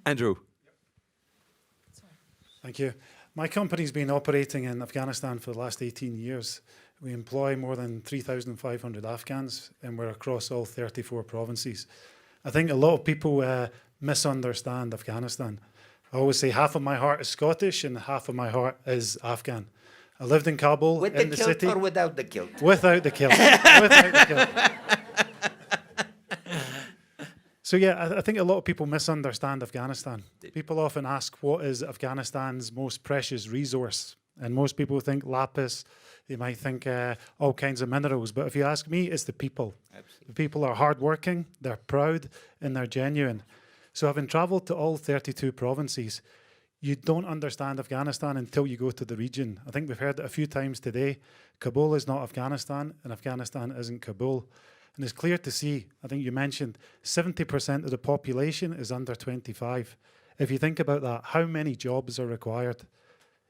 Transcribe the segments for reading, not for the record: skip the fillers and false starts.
Andrew. Thank you. My company's been operating in Afghanistan for the last 18 years. We employ more than 3,500 Afghans, and we're across all 34 provinces. I think a lot of people misunderstand Afghanistan. I always say half of my heart is Scottish and half of my heart is Afghan. I lived in Kabul, With in the the kilt city. or without the kilt? Without the kilt. Without the kilt. So yeah, I think a lot of people misunderstand Afghanistan. People often ask, what is Afghanistan's most precious resource? And most people think lapis, they might think all kinds of minerals. But if you ask me, it's the people. Absolutely. The people are hardworking, they're proud, and they're genuine. So having traveled to all 32 provinces, you don't understand Afghanistan until you go to the region. I think we've heard it a few times today. Kabul is not Afghanistan, and Afghanistan isn't Kabul. And it's clear to see, I think you mentioned, 70% of the population is under 25. If you think about that, how many jobs are required?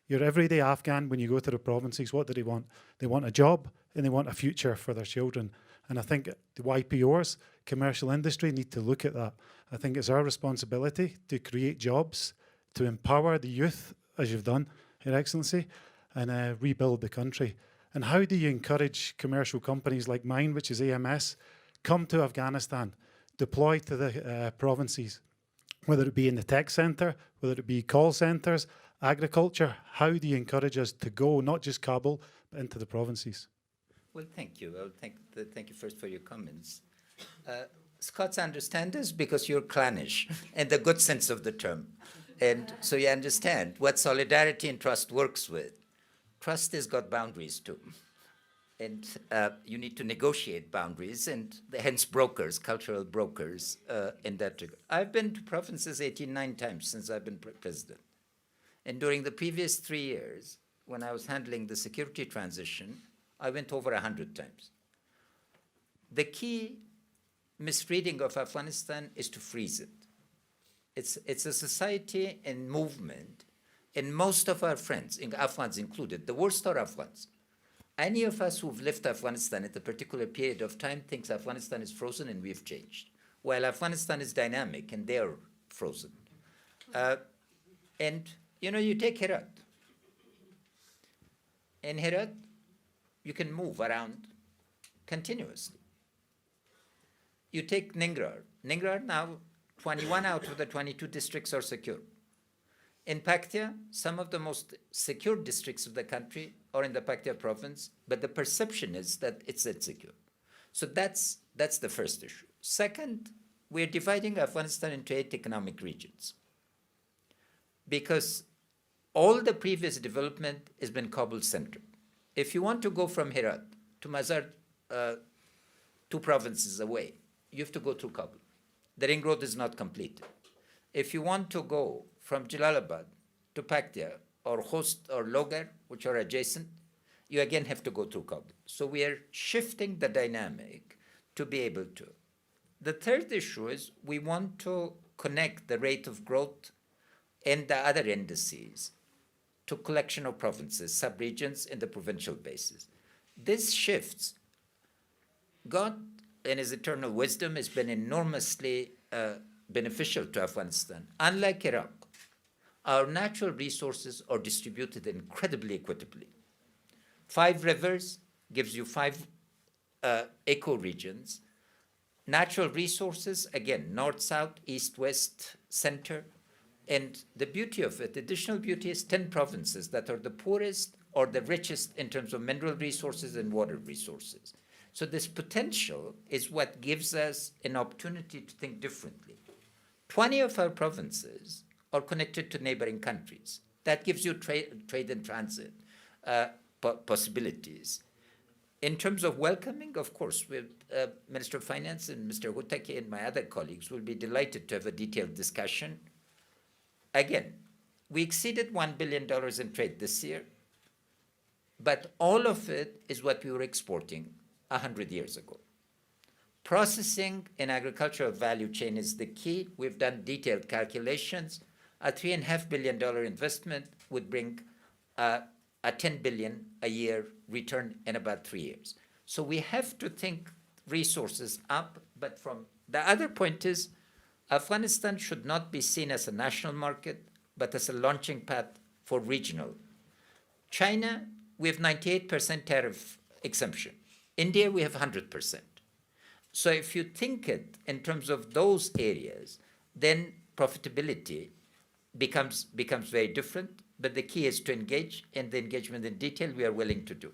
Your everyday Afghan, when you go to the provinces, what do they want? They want a job and they want a future for their children. And I think the YPOs, commercial industry, need to look at that. I think it's our responsibility to create jobs, to empower the youth, as you've done, Your Excellency, and rebuild the country. And how do you encourage commercial companies like mine, which is AMS, come to Afghanistan, deploy to the provinces, whether it be in the tech centre, whether it be call centres, agriculture? How do you encourage us to go, not just Kabul, but into the provinces? Well, thank you. Well, thank you first for your comments. Scots understand us because you're clannish, in the good sense of the term. And so you understand what solidarity and trust works with. Trust has got boundaries too. And you need to negotiate boundaries, and hence brokers, cultural brokers in that regard. I've been to provinces 89 times since I've been president. And during the previous 3 years, when I was handling the security transition, I went over 100 times. The key misreading of Afghanistan is to freeze it. It's a society in movement, and most of our friends, Afghans included, the worst are Afghans. Any of us who've left Afghanistan at a particular period of time thinks Afghanistan is frozen and we've changed, while Afghanistan is dynamic and they're frozen. And, you know, you take Herat. In Herat, you can move around continuously. You take Ningrar. Ningrar now, 21 out of the 22 districts are secure. In Paktia, some of the most secure districts of the country are in the Paktia province, but the perception is that it's insecure. So that's the first issue. Second, we're dividing Afghanistan into 8 economic regions, because all the previous development has been Kabul-centered. If you want to go from Herat to Mazar, 2 provinces away, you have to go through Kabul. The ring road is not completed. If you want to go from Jalalabad to Paktia or Khost or Logar, which are adjacent, you again have to go through Kabul. So we are shifting the dynamic to be able to. The third issue is we want to connect the rate of growth and the other indices to collection of provinces, sub-regions, and the provincial basis. This shifts. God, in his eternal wisdom, has been enormously beneficial to Afghanistan. Unlike Iraq, our natural resources are distributed incredibly equitably. 5 rivers gives you 5 eco-regions. Natural resources, again, north, south, east, west, center. And the beauty of it, additional beauty, is 10 provinces that are the poorest or the richest in terms of mineral resources and water resources. So this potential is what gives us an opportunity to think differently. 20 of our provinces are connected to neighboring countries. That gives you trade and transit possibilities. In terms of welcoming, of course, with Minister of Finance and Mr. Hutaki and my other colleagues will be delighted to have a detailed discussion. Again, we exceeded $1 billion in trade this year, but all of it is what we were exporting 100 years ago. Processing and agricultural value chain is the key. We've done detailed calculations. A $3.5 billion investment would bring a $10 billion a year return in about 3 years. So we have to think resources up, but from the other point is Afghanistan should not be seen as a national market, but as a launching pad for regional. China, we have 98% tariff exemption. India, we have 100%. So if you think it in terms of those areas, then profitability becomes very different. But the key is to engage, and the engagement in detail we are willing to do.